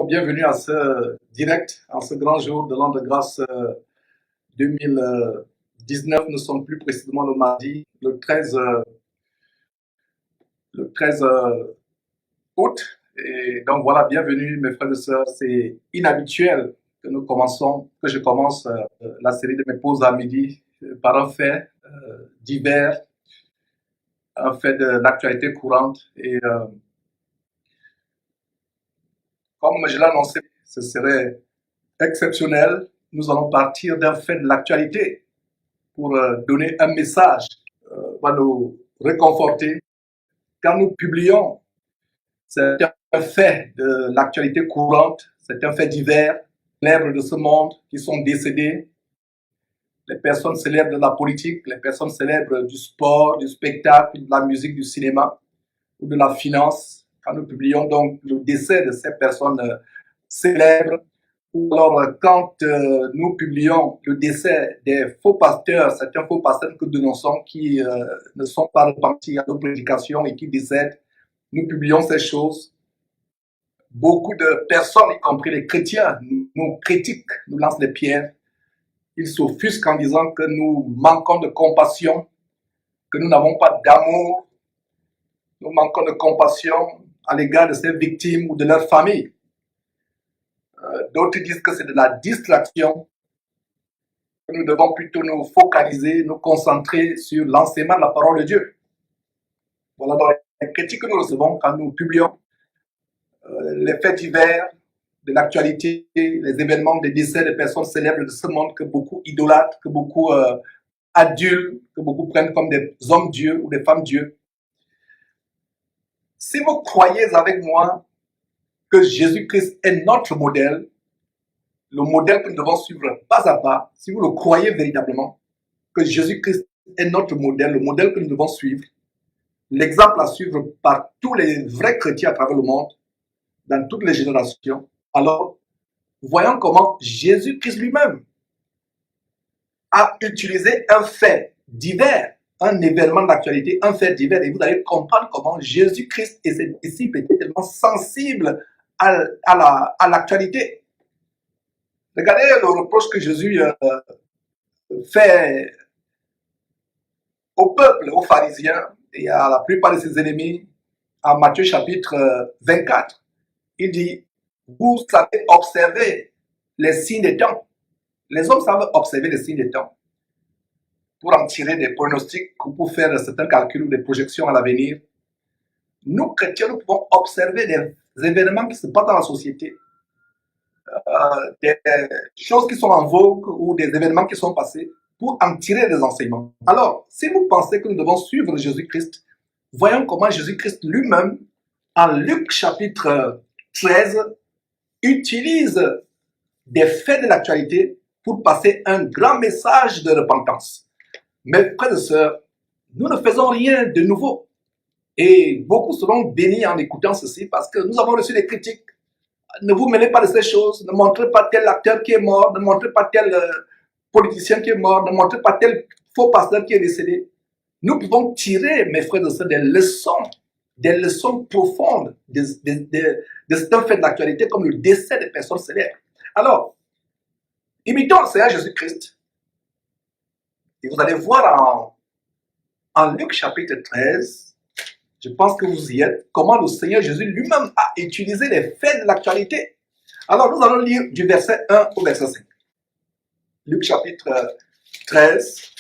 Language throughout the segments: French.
Bienvenue à ce direct, en ce grand jour de l'an de grâce 2019. Nous sommes plus précisément le mardi, le 13 août. Et donc voilà, bienvenue mes frères et sœurs. C'est inhabituel que je commence la série de mes pauses à midi par un fait divers, un fait de l'actualité courante. Et comme je l'ai annoncé, ce serait exceptionnel. Nous allons partir d'un fait de l'actualité pour donner un message, va nous réconforter. Quand nous publions, c'est un fait de l'actualité courante, c'est un fait divers, célèbres de ce monde qui sont décédés, les personnes célèbres de la politique, les personnes célèbres du sport, du spectacle, de la musique, du cinéma ou de la finance. Quand nous publions donc le décès de ces personnes célèbres, ou alors quand nous publions le décès des faux pasteurs, certains faux pasteurs que nous dénonçons qui ne sont pas repentis à nos prédications et qui décèdent, nous publions ces choses. Beaucoup de personnes, y compris les chrétiens, nous critiquent, nous lancent des pierres. Ils s'offusquent en disant que nous manquons de compassion, que nous n'avons pas d'amour, nous manquons de compassion à l'égard de ces victimes ou de leurs familles. D'autres disent que c'est de la distraction, que nous devons plutôt nous focaliser, nous concentrer sur l'enseignement de la parole de Dieu. Voilà donc les critiques que nous recevons quand nous publions les faits divers de l'actualité, les événements des décès de personnes célèbres de ce monde que beaucoup idolâtrent, que beaucoup adulent, que beaucoup prennent comme des hommes dieux ou des femmes dieux. Si vous croyez avec moi que Jésus-Christ est notre modèle, le modèle que nous devons suivre pas à pas, si vous le croyez véritablement, que Jésus-Christ est notre modèle, le modèle que nous devons suivre, l'exemple à suivre par tous les vrais chrétiens à travers le monde, dans toutes les générations, alors voyons comment Jésus-Christ lui-même a utilisé un fait divers, un événement d'actualité, un fait divers, et vous allez comprendre comment Jésus-Christ et ses disciples étaient tellement sensibles à l'actualité. Regardez le reproche que Jésus fait au peuple, aux pharisiens et à la plupart de ses ennemis en Matthieu chapitre 24. Il dit, vous savez observer les signes des temps. Les hommes savent observer les signes des temps pour en tirer des pronostics ou pour faire certains calculs ou des projections à l'avenir. Nous, chrétiens, nous pouvons observer des événements qui se passent dans la société, des choses qui sont en vogue ou des événements qui sont passés pour en tirer des enseignements. Alors, si vous pensez que nous devons suivre Jésus-Christ, voyons comment Jésus-Christ lui-même, en Luc chapitre 13, utilise des faits de l'actualité pour passer un grand message de repentance. Mes frères et sœurs, nous ne faisons rien de nouveau. Et beaucoup seront bénis en écoutant ceci parce que nous avons reçu des critiques. Ne vous mêlez pas de ces choses, ne montrez pas tel acteur qui est mort, ne montrez pas tel politicien qui est mort, ne montrez pas tel faux pasteur qui est décédé. Nous pouvons tirer, mes frères et sœurs, des leçons profondes de certains faits de l'actualité comme le décès des personnes célèbres. Alors, imitons le Seigneur Jésus-Christ. Et vous allez voir en Luc chapitre 13, je pense que vous y êtes, comment le Seigneur Jésus lui-même a utilisé les faits de l'actualité. Alors, nous allons lire du verset 1 au verset 5. Luc chapitre 13,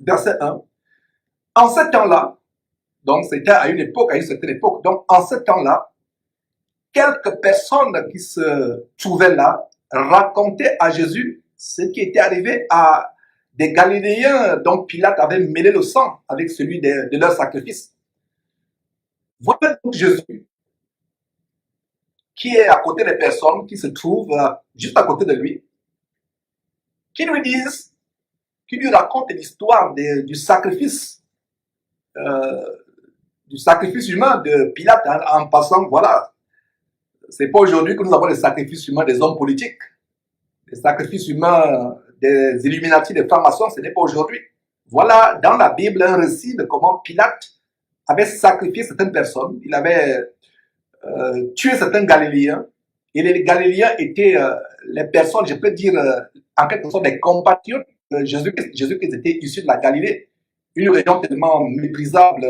verset 1. En ce temps-là, donc c'était à une certaine époque, donc en ce temps-là, quelques personnes qui se trouvaient là racontaient à Jésus ce qui était arrivé à des Galiléens dont Pilate avait mêlé le sang avec celui de leur sacrifice. Voilà donc Jésus qui est à côté des personnes qui se trouvent juste à côté de lui, qui lui racontent l'histoire du sacrifice humain de Pilate en passant, voilà, c'est pas aujourd'hui que nous avons les sacrifices humains des hommes politiques, les sacrifices humains des Illuminati, des francs-maçons, ce n'est pas aujourd'hui. Voilà dans la Bible un récit de comment Pilate avait sacrifié certaines personnes, il avait tué certains Galiléens, Et les Galiléens étaient les personnes, je peux dire, en quelque sorte des compatriotes de Jésus-Christ. Jésus-Christ était issu de la Galilée, une région tellement méprisable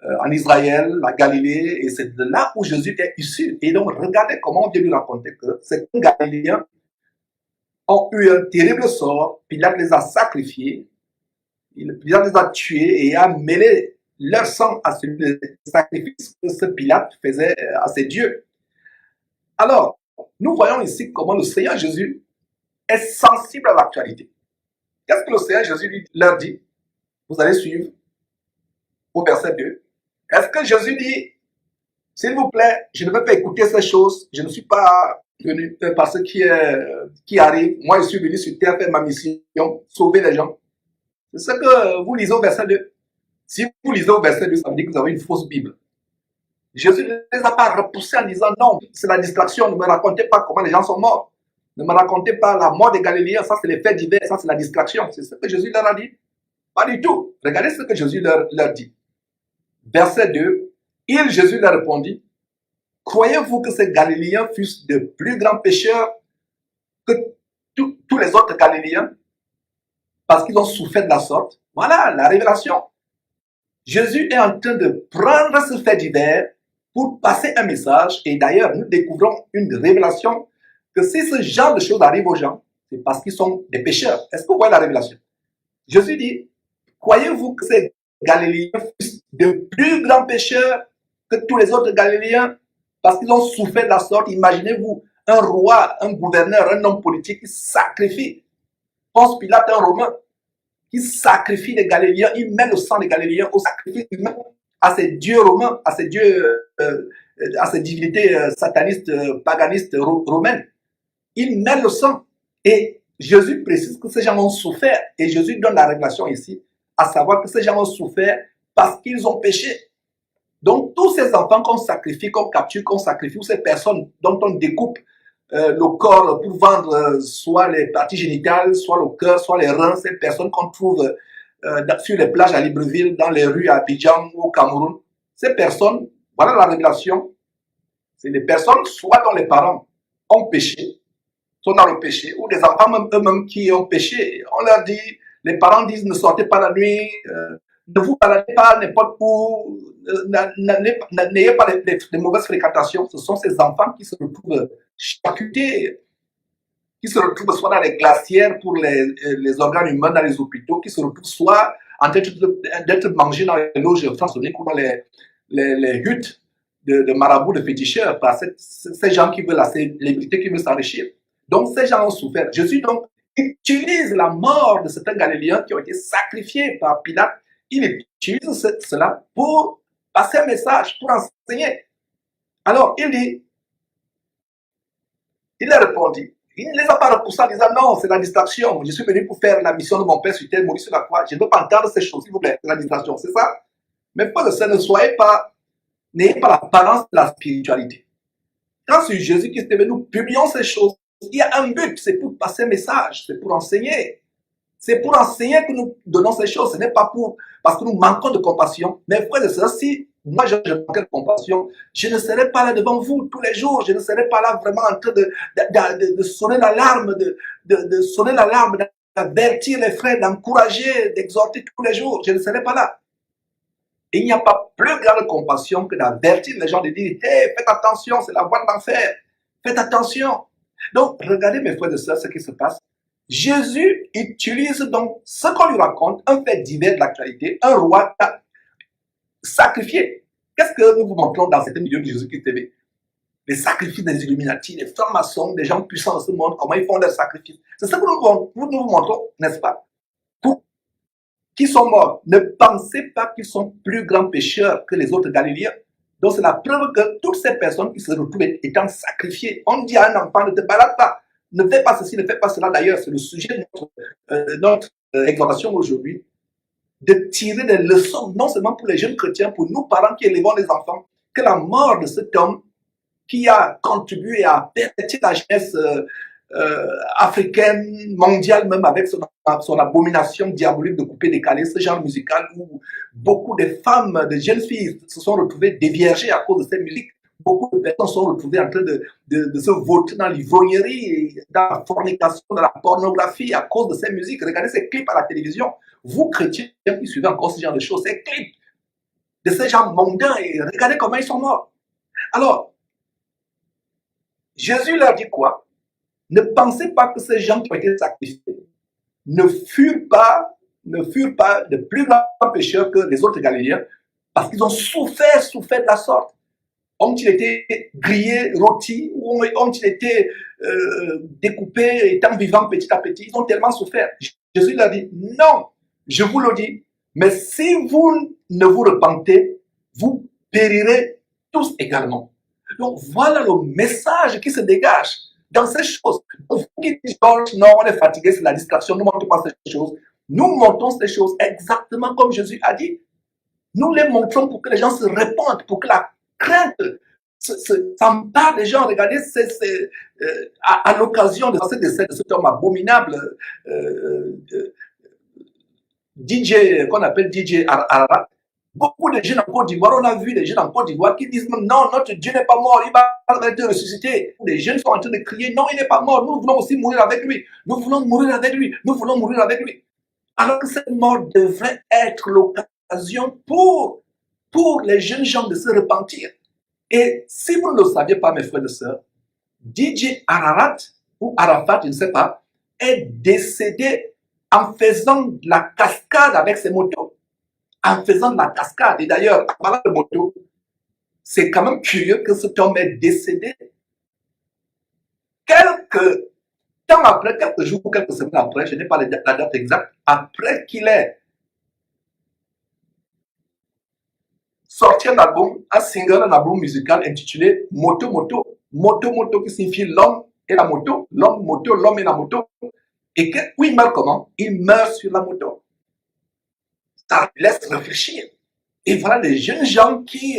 en Israël, la Galilée, et c'est de là où Jésus est issu. Et donc, regardez comment on vient lui raconter que ces Galiléens ont eu un terrible sort, Pilate les a sacrifiés, Pilate les a tués et a mêlé leur sang à celui des sacrifices que ce Pilate faisait à ses dieux. Alors, nous voyons ici comment le Seigneur Jésus est sensible à l'actualité. Qu'est-ce que le Seigneur Jésus leur dit? Vous allez suivre au verset 2. Est-ce que Jésus dit, s'il vous plaît, je ne veux pas écouter ces choses, je ne suis pas venu par ce qui arrive, moi je suis venu sur terre faire ma mission, sauver les gens. C'est ce que vous lisez au verset 2. Si vous lisez au verset 2, ça veut dire que vous avez une fausse Bible. Jésus ne les a pas repoussés en disant non, c'est la distraction, ne me racontez pas comment les gens sont morts. Ne me racontez pas la mort des Galiléens, ça c'est les faits divers, ça c'est la distraction. C'est ce que Jésus leur a dit. Pas du tout. Regardez ce que Jésus leur dit. Verset 2, Jésus leur répondit, croyez-vous que ces Galiléens fussent de plus grands pécheurs que tous les autres Galiléens parce qu'ils ont souffert de la sorte? Voilà la révélation. Jésus est en train de prendre ce fait divers pour passer un message. Et d'ailleurs, nous découvrons une révélation que si ce genre de choses arrive aux gens, c'est parce qu'ils sont des pécheurs. Est-ce que vous voyez la révélation? Jésus dit, croyez-vous que ces Galiléens fussent de plus grands pécheurs que tous les autres Galiléens parce qu'ils ont souffert de la sorte? Imaginez-vous un roi, un gouverneur, un homme politique qui sacrifie. Ponce Pilate, un Romain, qui sacrifie les Galiléens, il met le sang des Galiléens au sacrifice humain à ces dieux romains, à ces dieux, à ces divinités satanistes, paganistes romaines. Il met le sang. Et Jésus précise que ces gens ont souffert. Et Jésus donne la révélation ici, à savoir que ces gens ont souffert parce qu'ils ont péché. Donc, tous ces enfants qu'on sacrifie, qu'on capture, qu'on sacrifie, ou ces personnes dont on découpe le corps pour vendre soit les parties génitales, soit le cœur, soit les reins, ces personnes qu'on trouve sur les plages à Libreville, dans les rues à Abidjan ou au Cameroun, ces personnes, voilà la révélation, c'est des personnes soit dont les parents ont péché, sont dans le péché, ou des enfants eux-mêmes qui ont péché. On leur dit, les parents disent ne sortez pas la nuit, ne vous baladez pas n'importe où, n'ayez pas de mauvaises fréquentations. Ce sont ces enfants qui se retrouvent charcutés, qui se retrouvent soit dans les glacières pour les organes humains dans les hôpitaux, qui se retrouvent soit en train d'être mangés dans les loges franc-maçonniques ou dans les huttes de marabouts, de féticheurs, par ces gens qui veulent la célébrité, qui veulent s'enrichir. Donc ces gens ont souffert. Jésus donc utilise la mort de certains Galiléens qui ont été sacrifiés par Pilate. Il utilise cela pour passer un message, pour enseigner. Alors il dit, il a répondu, il ne les a pas repoussés en disant non, c'est la distraction. Je suis venu pour faire la mission de mon Père sur terre, mourir sur la croix. Je ne veux pas entendre ces choses, s'il vous plaît. C'est la distraction, c'est ça. Mais pas de ça, n'ayez pas l'apparence de la spiritualité. Quand c'est Jésus qui est venu, nous publions ces choses. Il y a un but, c'est pour passer un message, c'est pour enseigner. C'est pour enseigner que nous donnons ces choses. Ce n'est pas parce que nous manquons de compassion. Mais frère de ça, si moi je manquais de compassion, je ne serais pas là devant vous tous les jours. Je ne serais pas là vraiment en train de sonner l'alarme, de sonner l'alarme, d'avertir les frères, d'encourager, d'exhorter tous les jours. Je ne serais pas là. Et il n'y a pas plus grande compassion que d'avertir les gens, de dire, hey, faites attention, c'est la voie de l'enfer. Faites attention. Donc, regardez mes frères et sœurs, ce qui se passe. Jésus utilise donc ce qu'on lui raconte, un fait divers de l'actualité, un roi sacrifié. Qu'est-ce que nous vous montrons dans certains milieux de Jésus-Christ TV? Les sacrifices des Illuminati, les francs-maçons, des gens puissants de ce monde, comment ils font leurs sacrifices. C'est ce que nous vous montrons, n'est-ce pas? Pour qui sont morts, ne pensez pas qu'ils sont plus grands pécheurs que les autres Galiléens. Donc c'est la preuve que toutes ces personnes qui se retrouvent étant sacrifiées, on dit à un enfant, ne te balade pas, ne fais pas ceci, ne fais pas cela. D'ailleurs, c'est le sujet de notre exhortation aujourd'hui, de tirer des leçons, non seulement pour les jeunes chrétiens, pour nous parents qui élevons les enfants, que la mort de cet homme qui a contribué à perpétuer la jeunesse africaine, mondiale, même avec son abomination diabolique de couper décalé, ce genre musical où beaucoup de femmes, de jeunes filles se sont retrouvées déviergées à cause de cette musique Beaucoup de personnes sont retrouvées en train de se vautrer dans l'ivrognerie, dans la fornication, dans la pornographie à cause de ces musiques. Regardez ces clips à la télévision. Vous, chrétiens, qui suivez encore ce genre de choses, ces clips de ces gens mondains, et regardez comment ils sont morts. Alors, Jésus leur dit quoi? Ne pensez pas que ces gens qui ont été sacrifiés ne furent pas de plus grands pécheurs que les autres Galiléens, parce qu'ils ont souffert de la sorte. Ont-ils été grillés, rôtis, ou ont-ils été découpés, étant vivants petit à petit? Ils ont tellement souffert. Jésus leur dit, non, je vous le dis, mais si vous ne vous repentez, vous périrez tous également. Donc voilà le message qui se dégage dans ces choses. Donc, vous qui dites, non, on est fatigué, c'est la distraction, nous ne montrons pas ces choses. Nous montrons ces choses exactement comme Jésus a dit. Nous les montrons pour que les gens se répandent, pour que la crainte s'empare des gens. Regardez, à l'occasion de ce décès de cet homme abominable, DJ, qu'on appelle DJ Ararat, beaucoup de jeunes en Côte d'Ivoire, on a vu des jeunes en Côte d'Ivoire qui disent non, notre Dieu n'est pas mort, il va être ressuscité. Les jeunes sont en train de crier non, il n'est pas mort, nous voulons aussi mourir avec lui, nous voulons mourir avec lui, nous voulons mourir avec lui. Alors que cette mort devrait être l'occasion pour les jeunes gens de se repentir. Et si vous ne le saviez pas, mes frères et sœurs, DJ Ararat, ou Arafat, je ne sais pas, est décédé en faisant de la cascade avec ses motos. En faisant de la cascade. Et d'ailleurs, en parlant de moto, c'est quand même curieux que cet homme est décédé quelques temps après, quelques jours ou quelques semaines après, je n'ai pas la date exacte, après qu'il ait sorti un album, un single, un album musical intitulé Moto Moto. Moto Moto qui signifie l'homme et la moto, l'homme moto, l'homme et la moto. Et que, où il meurt comment? Il meurt sur la moto. Ça laisse réfléchir. Et voilà des jeunes gens qui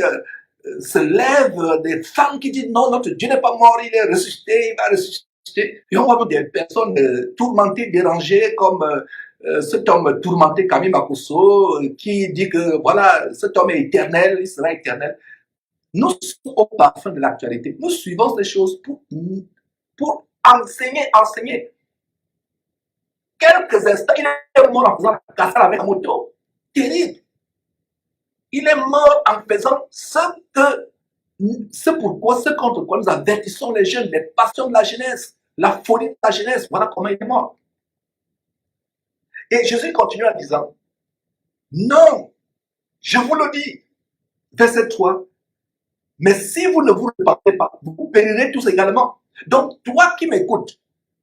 se lèvent, des femmes qui disent non, notre Dieu n'est pas mort, il est ressuscité, il va ressusciter. Et on voit des personnes tourmentées, dérangées, comme cet homme tourmenté, Camille Makosso, qui dit que voilà, cet homme est éternel, il sera éternel. Nous sommes au parfum de l'actualité. Nous suivons ces choses pour enseigner. Quelques instants, il est mort en faisant la casserole avec la moto. Terrible. Il est mort en faisant ce contre quoi nous avertissons les jeunes, les passions de la jeunesse, la folie de la jeunesse. Voilà comment il est mort. Et Jésus continue en disant, non, je vous le dis, verset 3, mais si vous ne vous repentez pas, vous périrez tous également. Donc, toi qui m'écoutes,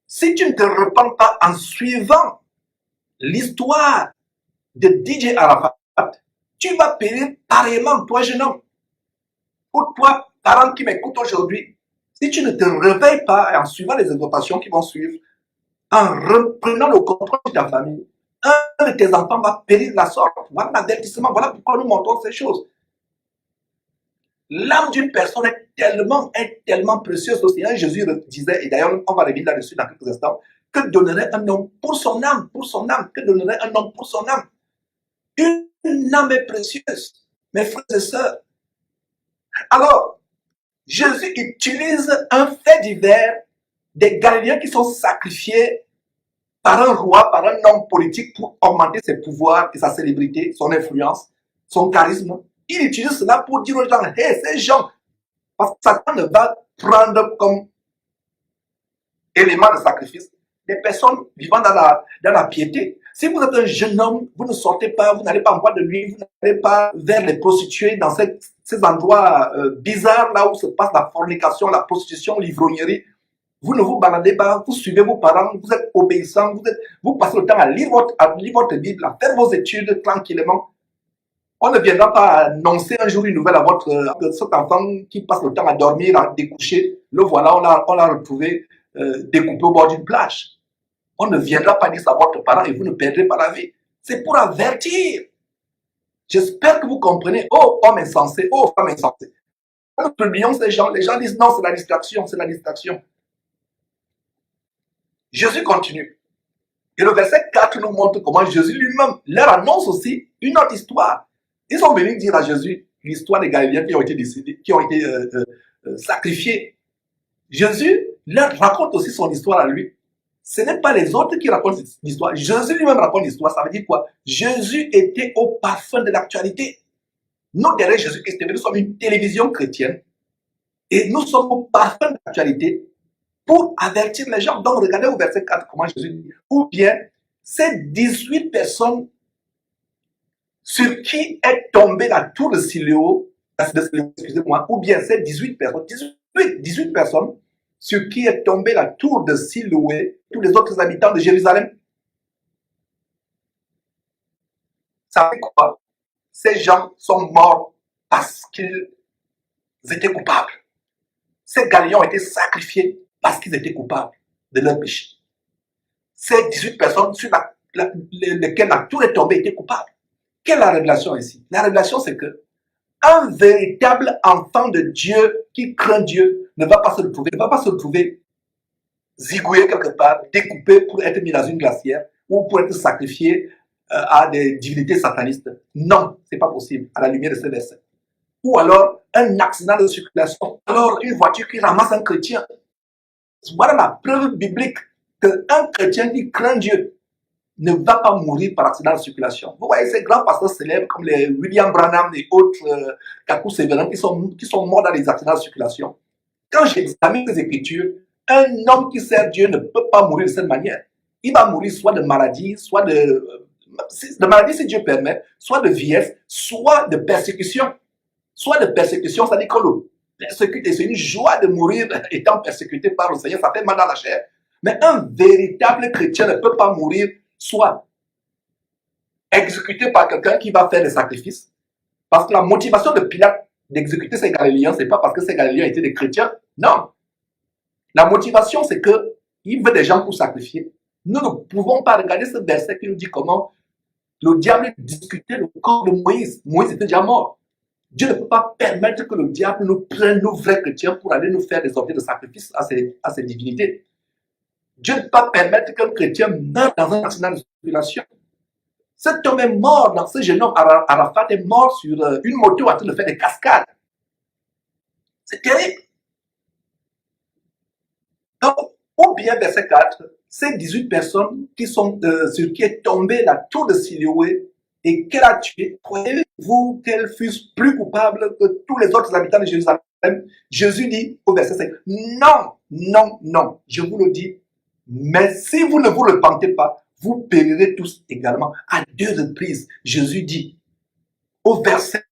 si tu ne te repens pas en suivant l'histoire de DJ Arafat, tu vas périr pareillement, toi jeune homme. Pour toi, parent qui m'écoute aujourd'hui, si tu ne te réveilles pas en suivant les exhortations qui vont suivre, en reprenant le contrôle de ta famille, un de tes enfants va périr de la sorte. Voilà l'avertissement, voilà pourquoi nous montrons ces choses. L'âme d'une personne est tellement précieuse aussi. Hein, Jésus disait, et d'ailleurs on va revenir là-dessus dans quelques instants, que donnerait un homme pour son âme, que donnerait un homme pour son âme. Une âme est précieuse, mes frères et sœurs. Alors, Jésus utilise un fait divers des Galiléens qui sont sacrifiés par un roi, par un homme politique pour augmenter ses pouvoirs et sa célébrité, son influence, son charisme. Il utilise cela pour dire aux gens, hey, ces gens, parce que Satan ne va prendre comme élément de sacrifice des personnes vivant dans la piété. Si vous êtes un jeune homme, vous ne sortez pas, vous n'allez pas en boîte de nuit, vous n'allez pas vers les prostituées dans ces endroits bizarres là où se passe la fornication, la prostitution, l'ivrognerie. Vous ne vous baladez pas, vous suivez vos parents, vous êtes obéissants, vous passez le temps à lire votre Bible, à faire vos études tranquillement. On ne viendra pas annoncer un jour une nouvelle à cet enfant qui passe le temps à dormir, à découcher. Le voilà, on l'a retrouvé découpé au bord d'une plage. On ne viendra pas dire ça à votre parent et vous ne perdrez pas la vie. C'est pour avertir. J'espère que vous comprenez. Oh, homme insensé, oh, femme insensée. Nous publions ces gens. Les gens disent non, c'est la distraction, c'est la distraction. Jésus continue. Et le verset 4 nous montre comment Jésus lui-même leur annonce aussi une autre histoire. Ils sont venus dire à Jésus, l'histoire des Galiléens qui ont été décédés, qui ont été sacrifiés. Jésus leur raconte aussi son histoire à lui. Ce n'est pas les autres qui racontent l'histoire. Jésus lui-même raconte l'histoire. Ça veut dire quoi? Jésus était au parfum de l'actualité. Nous, derrière Jésus-Christ, nous sommes une télévision chrétienne et nous sommes au parfum de l'actualité pour avertir les gens. Donc, regardez au verset 4 comment Jésus dit. Ou bien, ces 18 personnes sur qui est tombée la tour de Siloé, excusez-moi, ou bien ces 18 personnes, 18 personnes sur qui est tombée la tour de Siloé, tous les autres habitants de Jérusalem. Ça fait quoi? Ces gens sont morts parce qu'ils étaient coupables. Ces Galiléens ont été sacrifiés parce qu'ils étaient coupables de leur péché. Ces 18 personnes sur lesquelles la tour est tombée étaient coupables. Quelle est la révélation ici? La révélation, c'est que un véritable enfant de Dieu qui craint Dieu ne va pas se retrouver zigouillé quelque part, découpé pour être mis dans une glacière ou pour être sacrifié à des divinités satanistes. Non, c'est pas possible à la lumière de ce verset. Ou alors un accident de circulation, alors une voiture qui ramasse un chrétien. Voilà la preuve biblique qu'un chrétien qui craint Dieu ne va pas mourir par accident de circulation. Vous voyez ces grands pasteurs célèbres comme les William Branham et autres Kakou Severin qui sont morts dans les accidents de circulation. Quand j'examine les Écritures, un homme qui sert Dieu ne peut pas mourir de cette manière. Il va mourir soit de maladie, soit de maladie si Dieu permet, soit de vieillesse, soit de persécution. Soit de persécution, c'est-à-dire que le persécuté, c'est une joie de mourir étant persécuté par le Seigneur, ça fait mal dans la chair. Mais un véritable chrétien ne peut pas mourir soit exécuté par quelqu'un qui va faire des sacrifices, parce que la motivation de Pilate d'exécuter ces Galiléens, c'est pas parce que ces Galiléens étaient des chrétiens, non. La motivation, c'est qu'il veut des gens pour sacrifier. Nous ne pouvons pas regarder ce verset qui nous dit comment le diable discutait le corps de Moïse. Moïse était déjà mort. Dieu ne peut pas permettre que le diable nous prenne, nos vrais chrétiens, pour aller nous faire des objets de sacrifice à ces divinités. Dieu ne peut pas permettre qu'un chrétien meure dans un accident de circulation. Cet homme est mort, dans ce jeune homme, Arafat est mort sur une moto en train de faire des cascades. C'est terrible. Donc, ou bien verset 4, ces 18 personnes qui sont sur qui est tombée la tour de Siloé et qu'elle a tué, croyez-vous qu'elles fussent plus coupables que tous les autres habitants de Jérusalem? Jésus dit au verset 5, non, non, non, je vous le dis, mais si vous ne vous repentez pas, vous périrez tous également. À 2 reprises, Jésus dit au verset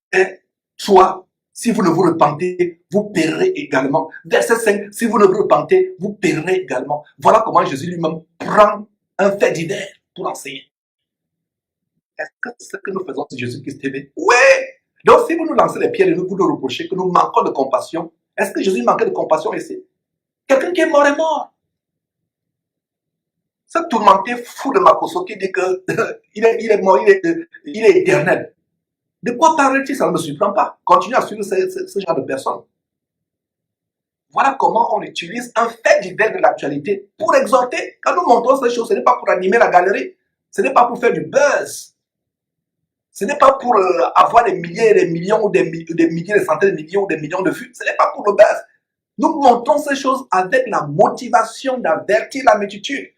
3, si vous ne vous repentez, vous périrez également. Verset 5, si vous ne vous repentez, vous périrez également. Voilà comment Jésus lui-même prend un fait divers pour enseigner. Est-ce que c'est ce que nous faisons si Jésus-Christ aimé? Oui! Donc si vous nous lancez les pierres et vous nous reprochez que nous manquons de compassion, est-ce que Jésus manquait de compassion ici? Quelqu'un qui est mort est mort. Ce tourmenté fou de Makosso qui dit qu'il est mort, il est éternel. De quoi parle-t-il? Ça ne me surprend pas. Continuez à suivre ce genre de personnes. Voilà comment on utilise un fait divers de l'actualité pour exhorter. Quand nous montrons ces choses, ce n'est pas pour animer la galerie. Ce n'est pas pour faire du buzz. Ce n'est pas pour avoir des milliers et des millions ou des milliers, des centaines de millions ou des millions de vues. Ce n'est pas pour le buzz. Nous montrons ces choses avec la motivation d'avertir la multitude.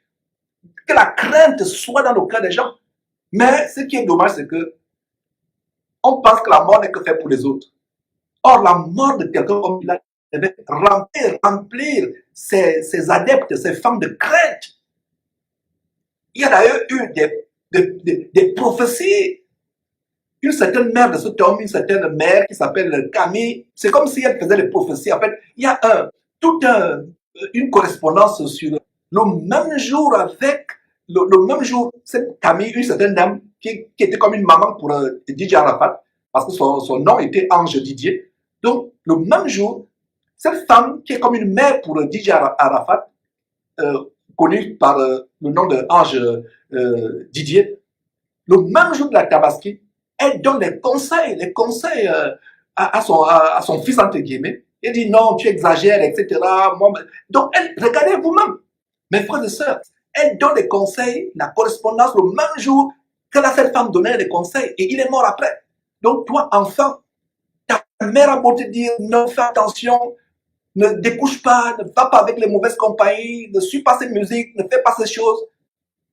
Que la crainte soit dans le cœur des gens. Mais ce qui est dommage, c'est que on pense que la mort n'est que faite pour les autres. Or, la mort de quelqu'un comme il a devait remplir ses adeptes, ses femmes de crainte. Il y a d'ailleurs eu des prophéties. Une certaine mère de cet homme, une certaine mère qui s'appelle Camille, c'est comme si elle faisait des prophéties. En fait, il y a une correspondance sur le même jour avec, le même jour, cette Camille, une certaine dame qui était comme une maman pour Didier Arafat, parce que son nom était Ange Didier. Donc, le même jour, cette femme qui est comme une mère pour Didier Arafat, connue par le nom de Ange Didier, le même jour de la Tabaski, elle donne les conseils à son fils, entre guillemets. Elle dit non, tu exagères, etc. Donc, regardez vous-même, mes frères et sœurs, elle donne des conseils, la correspondance, le même jour que cette femme donnait les conseils, et il est mort après. Donc, toi, enfant, ta Ta mère a beau te dire, non, fais attention, ne découche pas, ne va pas avec les mauvaises compagnies, ne suis pas cette musique, ne fais pas ces choses.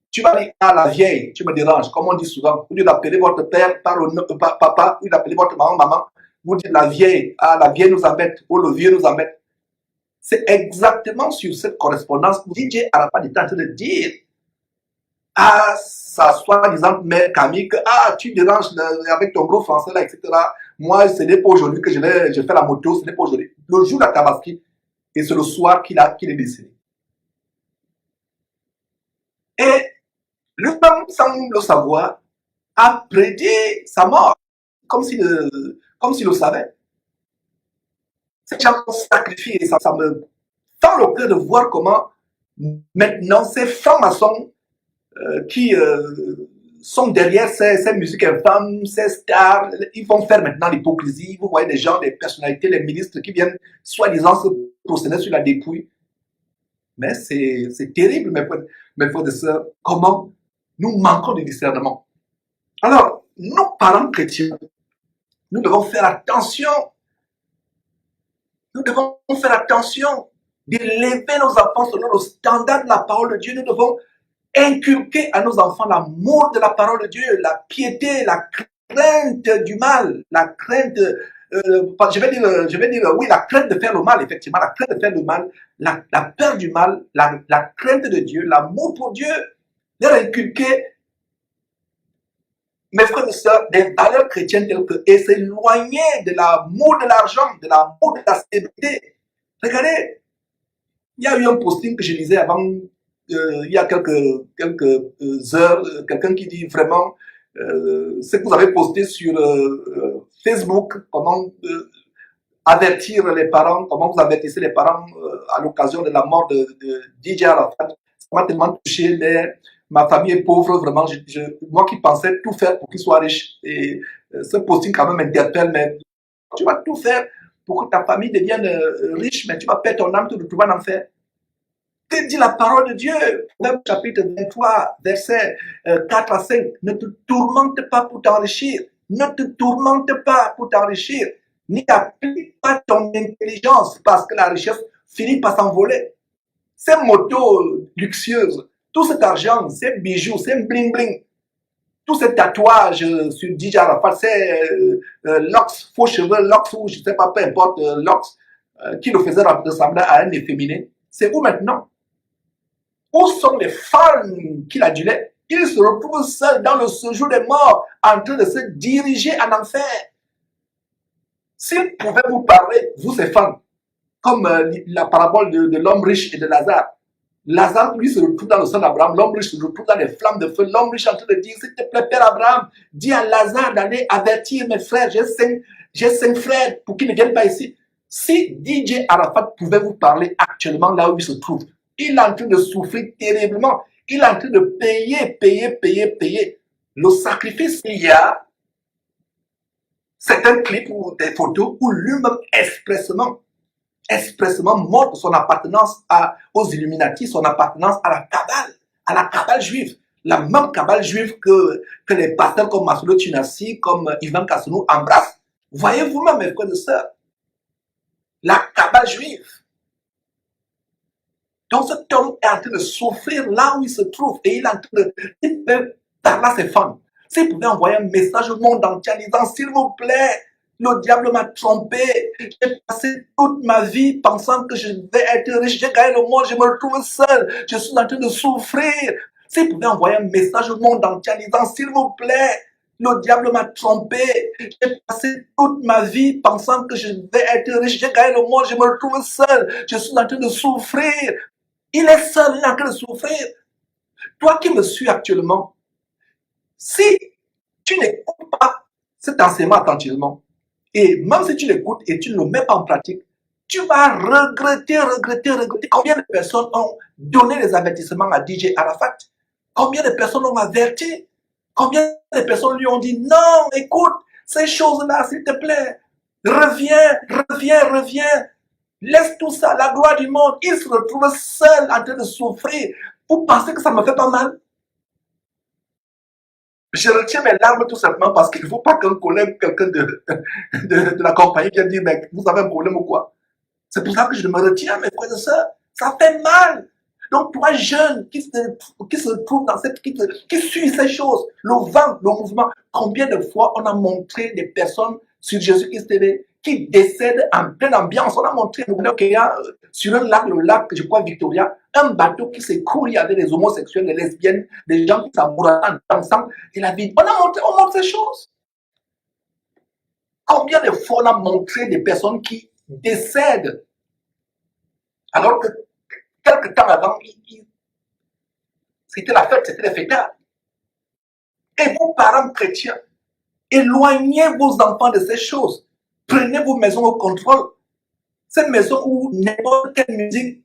Tu vas dire, ah, la vieille, tu me déranges, comme on dit souvent. Au lieu d'appeler votre père par le papa, au lieu d'appeler votre maman, maman, vous dites la vieille, ah, la vieille nous embête, ou le vieux nous embête. C'est exactement sur cette correspondance que DJ Arafat est en train de dire à sa soi-disant mère Camille que ah, tu déranges avec ton gros français là, etc. Moi, ce n'est pas aujourd'hui que je fais la moto, ce n'est pas aujourd'hui. Le jour de la Tabaski, et c'est le soir qu'il est décédé. Et lui-même, sans le savoir, a prédit sa mort, comme s'il le savait. Ces gens sont sacrifiés, et ça me tend le cœur de voir comment maintenant ces francs-maçons qui sont derrière ces musiques infâmes, ces stars, ils vont faire maintenant l'hypocrisie. Vous voyez des gens, des personnalités, les ministres qui viennent soi-disant se procéder sur la dépouille. Mais c'est terrible, mes frères et sœurs, comment nous manquons de discernement. Alors, nous, parents chrétiens, nous devons faire attention. Nous devons faire attention d'élever nos enfants selon le standard de la parole de Dieu. Nous devons inculquer à nos enfants l'amour de la parole de Dieu, la piété, la crainte du mal, la crainte, je vais dire, oui, la crainte de faire le mal, effectivement, la crainte de faire le mal, la peur du mal, la crainte de Dieu, l'amour pour Dieu, leur inculquer, mes frères et sœurs, des valeurs chrétiennes telles que, et s'éloigner de l'amour de l'argent, de l'amour de la célébrité. Regardez, il y a eu un posting que je lisais avant, il y a quelques heures, quelqu'un qui dit vraiment ce que vous avez posté sur Facebook, comment avertir les parents, comment vous avertissez les parents à l'occasion de la mort de DJ Arafat. Ça m'a tellement touché. Ma famille est pauvre, vraiment. Moi qui pensais tout faire pour qu'il soit riche. Et ce posting quand même m'interpelle, mais tu vas tout faire pour que ta famille devienne riche, mais tu vas perdre ton âme, tu te trouves en enfer. Que dit la parole de Dieu? Proverbe chapitre 23, versets 4 à 5. Ne te tourmente pas pour t'enrichir. Ne te tourmente pas pour t'enrichir. N'y applique pas ton intelligence parce que la richesse finit par s'envoler. Ces motos luxueuses, tout cet argent, ces bijoux, ces bling-bling, tous ces tatouages sur DJ Arafat, ces locks, faux cheveux, locks ou je ne sais pas, peu importe, locks, qui le faisaient ressembler à un efféminé, c'est où maintenant? Où sont les femmes qu'il adulait? Il se retrouve seul dans le séjour des morts, en train de se diriger en enfer. S'il pouvait vous parler, vous ces femmes, comme la parabole de l'homme riche et de Lazare. Lazare, lui, se retrouve dans le sang d'Abraham. L'homme riche se retrouve dans les flammes de feu. L'homme riche est en train de dire, s'il te plaît, Père Abraham, dis à Lazare d'aller avertir mes frères. J'ai cinq frères pour qu'ils ne viennent pas ici. Si DJ Arafat pouvait vous parler actuellement là où il se trouve, il est en train de souffrir terriblement. Il est en train de payer. Le sacrifice qu'il y a, c'est un clip ou des photos où lui-même expressément montre son appartenance aux Illuminati, son appartenance à la cabale juive. La même cabale juive que les pasteurs comme Massoud Tunassi, comme Ivan Kassounou embrassent. Voyez vous-même, mes frères et sœurs, la cabale juive. Donc cet homme est en train de souffrir là où il se trouve et il est en train de parler à ses femmes. S'il pouvait envoyer un message au monde entier en disant, s'il vous plaît, le diable m'a trompé. J'ai passé toute ma vie pensant que je vais être riche. J'ai gagné le monde, je me retrouve seul. Je suis en train de souffrir. S'il pouvait envoyer un message au monde entier en disant, s'il vous plaît, le diable m'a trompé. J'ai passé toute ma vie pensant que je vais être riche. J'ai gagné le monde, je me retrouve seul. Je suis en train de souffrir. Il est seul, il est en train de souffrir. Toi qui me suis actuellement, si tu n'écoutes pas cet enseignement attentivement, et même si tu l'écoutes et tu ne le mets pas en pratique, tu vas regretter. Combien de personnes ont donné des avertissements à DJ Arafat? Combien de personnes l'ont averti? Combien de personnes lui ont dit, non, écoute, ces choses-là, s'il te plaît, reviens. Laisse tout ça, la gloire du monde. Il se retrouve seul en train de souffrir. Vous pensez que ça ne me fait pas mal? Je retiens mes larmes tout simplement parce qu'il ne faut pas qu'un collègue, quelqu'un de la compagnie vienne dire, mais vous avez un problème ou quoi? C'est pour ça que je me retiens, mes frères et sœurs. Ça fait mal. Donc, toi, jeune, qui se trouve dans cette, qui suit ces choses, le vent, le mouvement, combien de fois on a montré des personnes sur Jésus-Christ TV qui décèdent en pleine ambiance. On a montré qu'il y a sur un lac, le lac, je crois, Victoria, un bateau qui s'écoule, il y avait des homosexuels, des lesbiennes, des gens qui s'amourent ensemble, et la vie. On montre ces choses. Combien de fois on a montré des personnes qui décèdent alors que quelques temps avant, c'était la fête, c'était les fêtards. Et vous, parents chrétiens, éloignez vos enfants de ces choses. Prenez vos maisons au contrôle. Cette maison où n'importe quelle musique,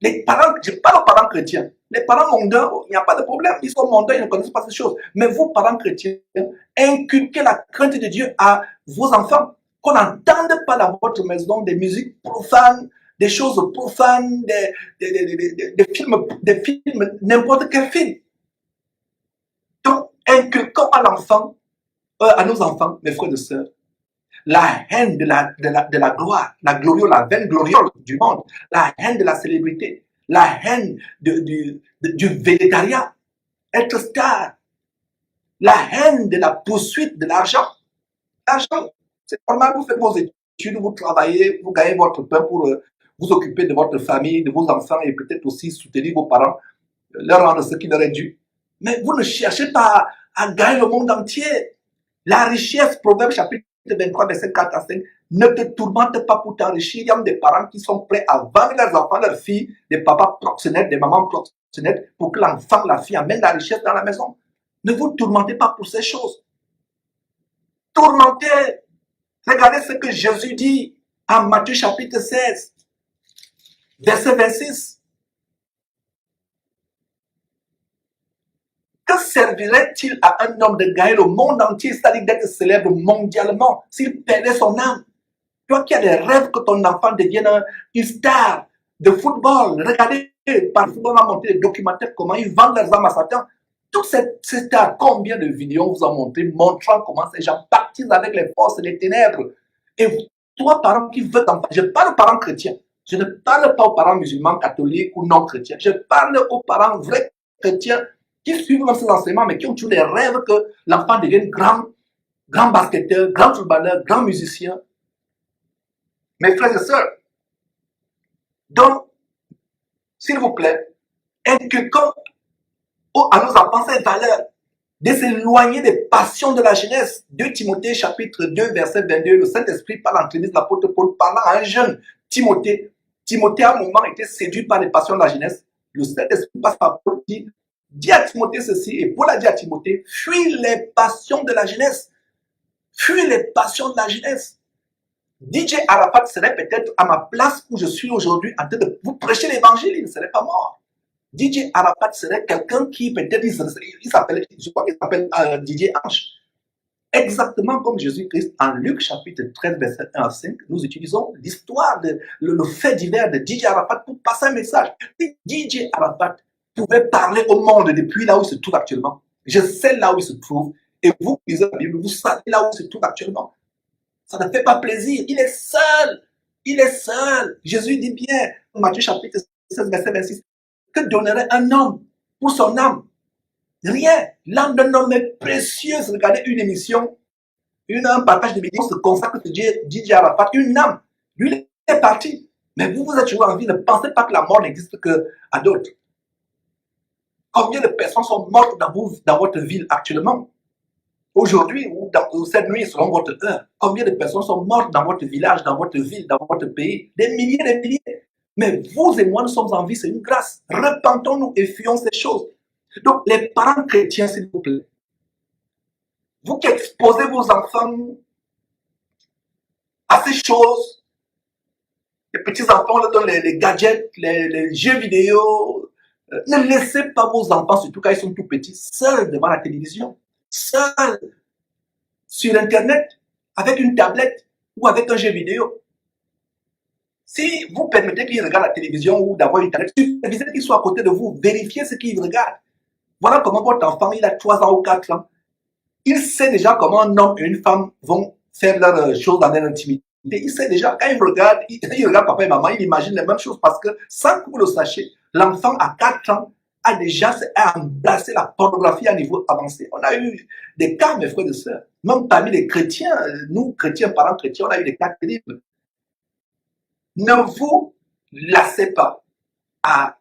les parents, je parle aux parents chrétiens. Les parents mondains, il n'y a pas de problème. Ils sont mondains, ils ne connaissent pas ces choses. Mais vous, parents chrétiens, inculquez la crainte de Dieu à vos enfants. Qu'on n'entende pas dans votre maison des musiques profanes, des choses profanes, des films, n'importe quel film. Donc, inculquons à nos enfants, mes frères et sœurs, la haine de la gloire, la vaine gloriole du monde, la haine de la célébrité, la haine du végétariat, être star, la haine de la poursuite de l'argent. L'argent, c'est normal, vous faites vos études, vous travaillez, vous gagnez votre pain pour vous occuper de votre famille, de vos enfants et peut-être aussi soutenir vos parents, leur rendre ce qui leur est dû. Mais vous ne cherchez pas à gagner le monde entier. La richesse, Proverbe chapitre 23, verset 4 à 5, ne te tourmente pas pour t'enrichir. Il y a des parents qui sont prêts à vendre leurs enfants, leurs filles, des papas proxénètes, des mamans proxénètes, pour que l'enfant, la fille amène la richesse dans la maison. Ne vous tourmentez pas pour ces choses. Tourmentez. Regardez ce que Jésus dit en Matthieu chapitre 16, verset 26. Que servirait-il à un homme de gagner le monde entier, c'est-à-dire d'être célèbre mondialement, s'il perdait son âme? Toi qui as des rêves que ton enfant devienne une star de football, regardez, parfois on a monté des documentaires, comment ils vendent leurs âmes à Satan. Toutes ces stars, combien de vidéos on vous a montré montrant comment ces gens baptisent avec les forces et les ténèbres. Et toi, parents qui veulent t'enfant, je parle aux parents chrétiens, je ne parle pas aux parents musulmans, catholiques ou non chrétiens, je parle aux parents vrais chrétiens qui suivent ces enseignements, mais qui ont toujours des rêves que l'enfant devienne grand basketteur, grand footballeur, grand musicien. Mes frères et sœurs, donc, s'il vous plaît, inculquons à nos enfants ces valeurs, de s'éloigner des passions de la jeunesse. 2 Timothée chapitre 2, verset 22, le Saint-Esprit par l'entremise de l'apôtre Paul parlant à un jeune Timothée. Timothée à un moment était séduit par les passions de la jeunesse. Le Saint-Esprit passe par Paul, dit à Timothée ceci, et Paul a dit à Timothée, fuis les passions de la jeunesse. Fuis les passions de la jeunesse. DJ Arafat serait peut-être à ma place où je suis aujourd'hui en train de vous prêcher l'évangile, il ne serait pas mort. DJ Arafat serait quelqu'un qui peut-être, il s'appelle, je crois qu'il s'appelle DJ Ange. Exactement comme Jésus-Christ en Luc chapitre 13, verset 1 à 5, nous utilisons l'histoire, le fait divers de DJ Arafat pour passer un message. Si DJ Arafat pouvait parler au monde depuis là où il se trouve actuellement, je sais là où il se trouve, et vous qui lisez la Bible, vous savez là où il se trouve actuellement. Ça ne fait pas plaisir. Il est seul. Il est seul. Jésus dit bien, Matthieu chapitre 16, verset 26, que donnerait un homme pour son âme? Rien. L'âme d'un homme est précieuse. Regardez une émission, un partage de vidéos se consacre à DJ Arafat, une âme. Lui, il est parti. Mais vous êtes toujours en vie. Ne pensez pas que la mort n'existe qu'à d'autres. Combien de personnes sont mortes dans votre ville actuellement? Aujourd'hui, ou cette nuit, selon votre heure, combien de personnes sont mortes dans votre village, dans votre ville, dans votre pays? Des milliers. Mais vous et moi, nous sommes en vie, c'est une grâce. Repentons-nous et fuyons ces choses. Donc, les parents chrétiens, s'il vous plaît, vous qui exposez vos enfants à ces choses, les petits-enfants leur donnent les gadgets, les jeux vidéo, ne laissez pas vos enfants, surtout quand ils sont tout petits, seuls devant la télévision. Seul sur Internet, avec une tablette ou avec un jeu vidéo. Si vous permettez qu'il regarde la télévision ou d'avoir Internet, supervisez qu'il soit à côté de vous, vérifiez ce qu'il regarde. Voilà comment votre enfant, il a 3 ans ou 4 ans. Il sait déjà comment un homme et une femme vont faire leurs choses dans leur intimité. Il sait déjà, quand il regarde papa et maman, il imagine les mêmes choses parce que, sans que vous le sachiez, l'enfant à 4 ans a déjà embrassé la pornographie à niveau avancé. On a eu des cas, mes frères et sœurs, même parmi les chrétiens, nous, chrétiens, parents chrétiens, on a eu des cas terribles. Ne vous lassez pas à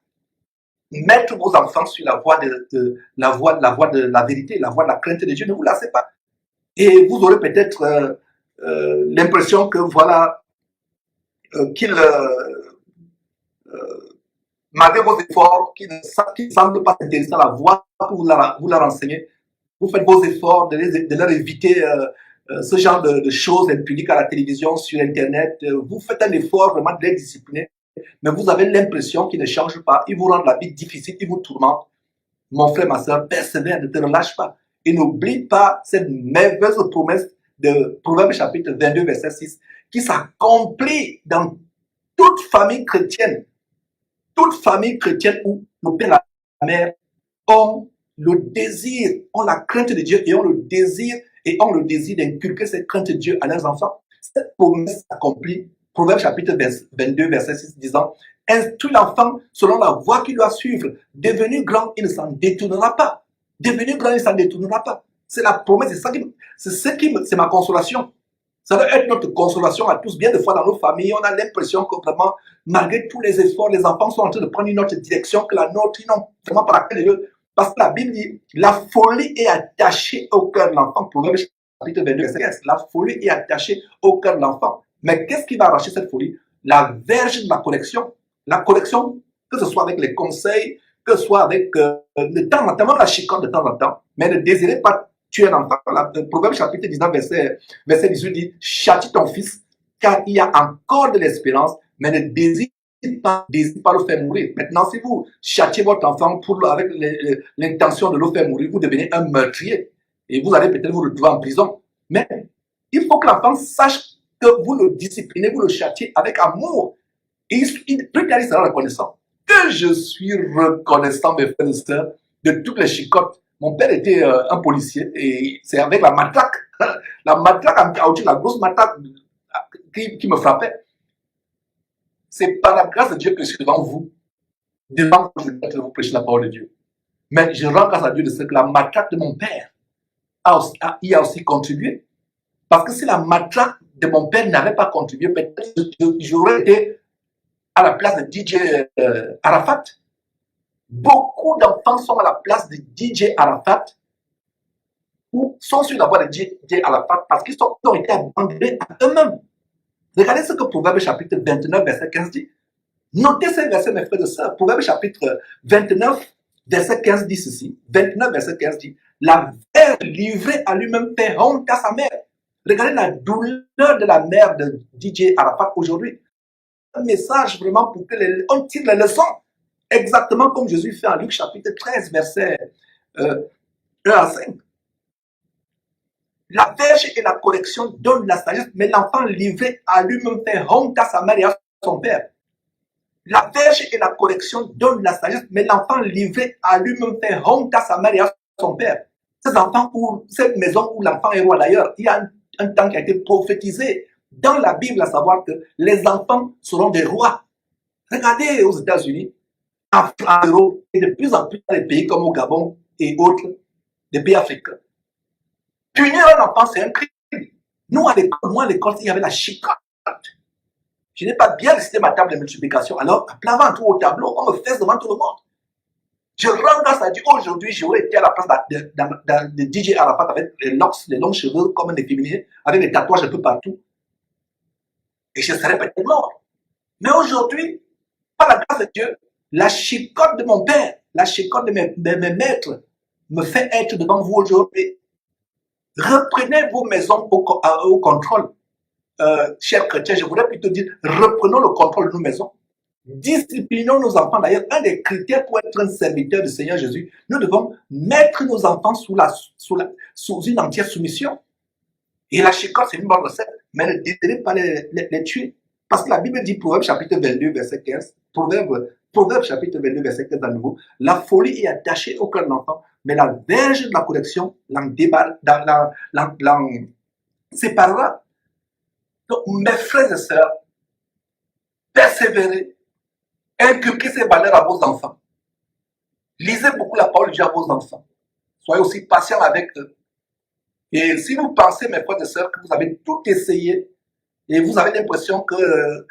mettre vos enfants sur la voie la voie de la vérité, la voie de la crainte de Dieu. Ne vous lassez pas. Et vous aurez peut-être l'impression que voilà, qu'il malgré vos efforts, qui ne semblent pas s'intéresser à la voie que vous leur enseignez, vous faites vos efforts de leur éviter ce genre de choses impudiques à la télévision, sur Internet. Vous faites un effort vraiment de les discipliner, mais vous avez l'impression qu'ils ne changent pas. Ils vous rendent la vie difficile, ils vous tourmentent. Mon frère, ma soeur, persévère, ne te relâche pas. Et n'oublie pas cette merveilleuse promesse de Proverbe chapitre 22, verset 6, qui s'accomplit dans toute famille chrétienne. Toute famille chrétienne où le père et la mère ont le désir, ont la crainte de Dieu et ont le désir d'inculquer cette crainte de Dieu à leurs enfants. Cette promesse s'accomplit. Proverbe chapitre 22, verset 6, disant, instruis l'enfant selon la voie qu'il doit suivre. Devenu grand, il ne s'en détournera pas. Devenu grand, il ne s'en détournera pas. C'est la promesse, c'est ma consolation. Ça doit être notre consolation à tous. Bien des fois dans nos familles, on a l'impression que vraiment, malgré tous les efforts, les enfants sont en train de prendre une autre direction que la nôtre. Ils n'ont vraiment pas la crainte de Dieu. Parce que la Bible dit, la folie est attachée au cœur de l'enfant. Proverbe chapitre 22, verset 15. La folie est attachée au cœur de l'enfant. Mais qu'est-ce qui va arracher cette folie? La verge de la correction. La correction, que ce soit avec les conseils, que ce soit avec de temps en temps, même la chicotte de temps en temps. Mais ne désirez pas tuer un enfant. Le Proverbe chapitre 19, verset 18 dit, châtie ton fils, car il y a encore de l'espérance, mais ne désire pas le faire mourir. Maintenant, si vous châtiez votre enfant avec l'intention de le faire mourir, vous devenez un meurtrier. Et vous allez peut-être vous retrouver en prison. Mais il faut que l'enfant sache que vous le disciplinez, vous le châtiez avec amour. Et plus tard, il sera reconnaissant. Que je suis reconnaissant, mes frères et sœurs, de toutes les chicottes. Mon père était un policier et c'est avec la matraque en caoutchouc, la grosse matraque qui me frappait. C'est par la grâce de Dieu que je suis devant vous, devant vous, je vais vous prêcher la parole de Dieu. Mais je rends grâce à Dieu de ce que la matraque de mon père y a aussi contribué. Parce que si la matraque de mon père n'avait pas contribué, peut-être j'aurais été à la place de DJ Arafat. Beaucoup d'enfants sont à la place de DJ Arafat ou sont sur la voie de DJ Arafat parce qu'ils ont été abandonnés à eux-mêmes. Regardez ce que Proverbe chapitre 29, verset 15 dit. Notez ces versets, mes frères et sœurs. Proverbe chapitre 29, verset 15 dit ceci. 29, verset 15 dit, la mère livrée à lui-même fait honte à sa mère. Regardez la douleur de la mère de DJ Arafat aujourd'hui. Un message vraiment pour que on tire les leçons. Exactement comme Jésus fait en Luc chapitre 13, verset 1 à 5. La verge et la correction donnent la sagesse, mais l'enfant livré à lui-même fait honte à sa mère et à son père. La verge et la correction donnent la sagesse, mais l'enfant livré à lui-même fait honte à sa mère et à son père. Ces enfants, cette maison où l'enfant est roi d'ailleurs, il y a un temps qui a été prophétisé dans la Bible, à savoir que les enfants seront des rois. Regardez aux États-Unis, en Europe et de plus en plus dans les pays comme au Gabon et autres, des pays africains. Punir un enfant, c'est un crime. Nous, à l'école, il y avait la chicotte. Je n'ai pas bien récité ma table de multiplication. Alors, avant tout au tableau, on me fesse devant tout le monde. Je rends grâce à Dieu. Aujourd'hui, j'aurais été à la place de DJ Arafat avec les longs cheveux comme un efféminé, avec des tatouages un peu partout. Et je serais peut-être mort. Mais aujourd'hui, par la grâce de Dieu, la chicotte de mon père, la chicotte de mes maîtres me fait être devant vous aujourd'hui. Reprenez vos maisons au contrôle. Chers chrétiens, je voudrais plutôt dire, reprenons le contrôle de nos maisons. Disciplinons nos enfants. D'ailleurs, un des critères pour être un serviteur du Seigneur Jésus, nous devons mettre nos enfants sous une entière soumission. Et la chicotte, c'est une bonne recette, mais ne désirez pas les tuer. Parce que la Bible dit, Proverbe chapitre 22, verset 15, Proverbe chapitre 22, verset 15 à nouveau, la folie est attachée au cœur de l'enfant, mais la verge de la correction l'en séparera. Donc, mes frères et sœurs, persévérez, inculquez ces valeurs à vos enfants. Lisez beaucoup la parole de Dieu à vos enfants. Soyez aussi patients avec eux. Et si vous pensez, mes frères et sœurs, que vous avez tout essayé et vous avez l'impression que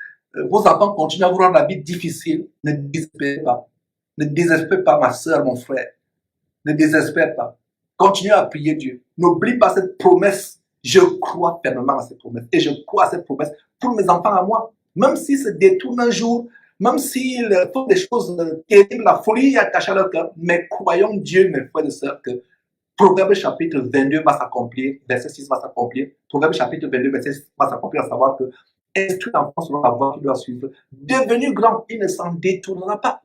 vos enfants continuent à vous rendre la vie difficile, ne désespérez pas. Ne désespérez pas, ma sœur, mon frère. Ne désespérez pas. Continuez à prier Dieu. N'oublie pas cette promesse. Je crois fermement à cette promesse. Et je crois à cette promesse pour mes enfants à moi. Même s'ils se détournent un jour, même s'ils font des choses terribles, la folie est attachée à leur cœur, mais croyons Dieu, mes frères et sœurs, que Proverbe chapitre 22 va s'accomplir, verset 6 va s'accomplir. Proverbe chapitre 22, verset 6 va s'accomplir, à savoir que instruit l'enfant selon la voie qu'il doit suivre. Devenu grand, il ne s'en détournera pas.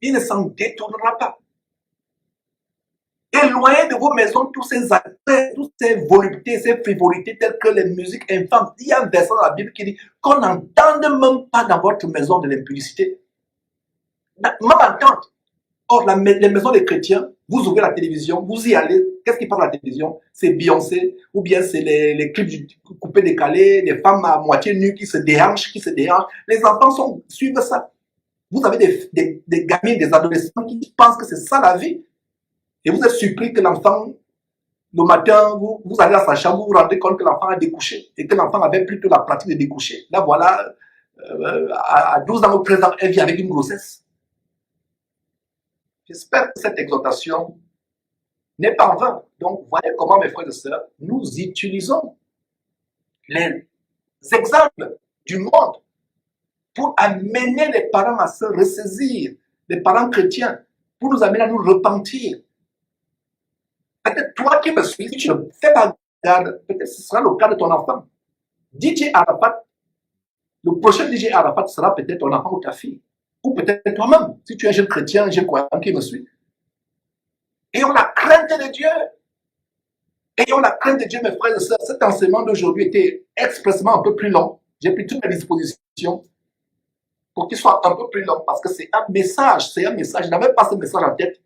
Il ne s'en détournera pas. Éloignez de vos maisons tous ces attraits, toutes ces voluptés, ces frivolités telles que les musiques infâmes. Il y a un verset dans la Bible qui dit qu'on n'entende même pas dans votre maison de l'impudicité. Même entendre. Or, les maisons des chrétiens, vous ouvrez la télévision, vous y allez. Qu'est-ce qui passe à la télévision? C'est Beyoncé, ou bien c'est les clips coupés décalés, les femmes à moitié nues qui se déhanchent, Les enfants suivent ça. Vous avez des gamins, des adolescents qui pensent que c'est ça la vie. Et vous êtes surpris que l'enfant, le matin, vous allez à sa chambre, vous vous rendez compte que l'enfant a découché et que l'enfant avait plutôt la pratique de découcher. Là, voilà, à 12 ans ou 13 ans, elle vit avec une grossesse. J'espère que cette exhortation n'est pas en vain. Donc, voyez comment, mes frères et sœurs, nous utilisons les exemples du monde pour amener les parents à se ressaisir, les parents chrétiens, pour nous amener à nous repentir. Peut-être toi qui me suis, si tu ne fais pas garde, peut-être ce sera le cas de ton enfant. DJ Arafat, le prochain DJ Arafat sera peut-être ton enfant ou ta fille. Ou peut-être toi-même, si tu es un jeune chrétien, un jeune croyant qui me suit. Ayons la crainte de Dieu. Ayons la crainte de Dieu, mes frères et sœurs. Cet enseignement d'aujourd'hui était expressément un peu plus long. J'ai pris toutes mes dispositions pour qu'il soit un peu plus long parce que c'est un message. C'est un message. Je n'avais pas ce message en tête.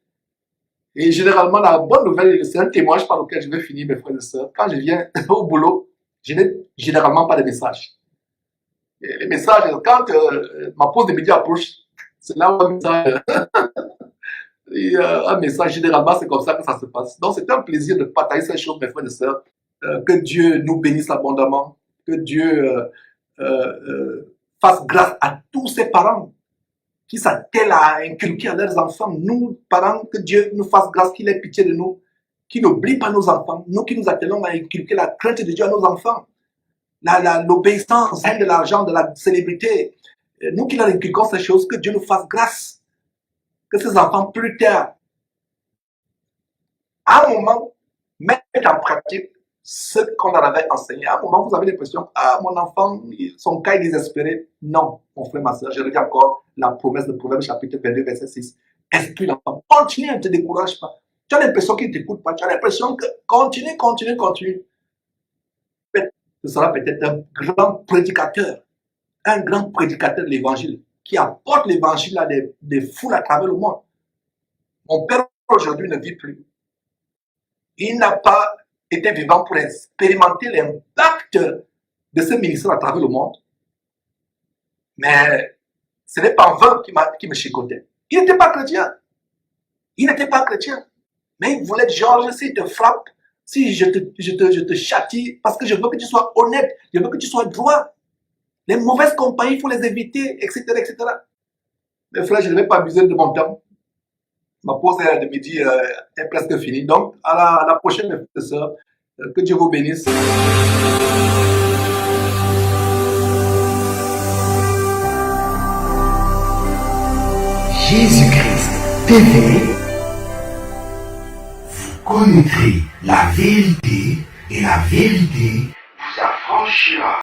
Et généralement, la bonne nouvelle, c'est un témoignage par lequel je vais finir, mes frères et sœurs. Quand je viens au boulot, je n'ai généralement pas de message. Et les messages, quand ma pause de midi approche, c'est là où un message, généralement, c'est comme ça que ça se passe. Donc, c'est un plaisir de partager ces choses, mes frères et sœurs. Que Dieu nous bénisse abondamment. Que Dieu fasse grâce à tous ces parents qui s'attellent à inculquer à leurs enfants. Nous, parents, que Dieu nous fasse grâce, qu'il ait pitié de nous, qu'il n'oublie pas nos enfants. Nous qui nous attelons à inculquer la crainte de Dieu à nos enfants. L'obéissance, de l'argent, de la célébrité. Nous qui leur inculquons ces choses, que Dieu nous fasse grâce. Que ces enfants, plus tard, à un moment, mettent en pratique ce qu'on leur avait enseigné. À un moment, vous avez l'impression, ah, mon enfant, son cas est désespéré. Non, mon frère, ma soeur, je reviens encore la promesse de Proverbe chapitre 22, verset 6. Instruis l'enfant. Continue, ne te décourage pas. Tu as l'impression qu'il ne t'écoute pas. Tu as l'impression que continue. Ce sera peut-être un grand prédicateur de l'évangile, qui apporte l'évangile à des foules à travers le monde. Mon père aujourd'hui ne vit plus. Il n'a pas été vivant pour expérimenter l'impact de ce ministère à travers le monde. Mais ce n'est pas en vain qui me chicotait. Il n'était pas chrétien. Mais il voulait, Georges, s'il te frappe, si je te châtie, parce que je veux que tu sois honnête, je veux que tu sois droit. Les mauvaises compagnies, il faut les éviter, etc., etc. Mes frères, je ne vais pas abuser de mon temps. Ma pause de midi est presque finie. Donc, à la prochaine, mes frères et sœurs. Que Dieu vous bénisse. Jésus-Christ TV, vous connaîtrez la vérité et la vérité vous affranchira.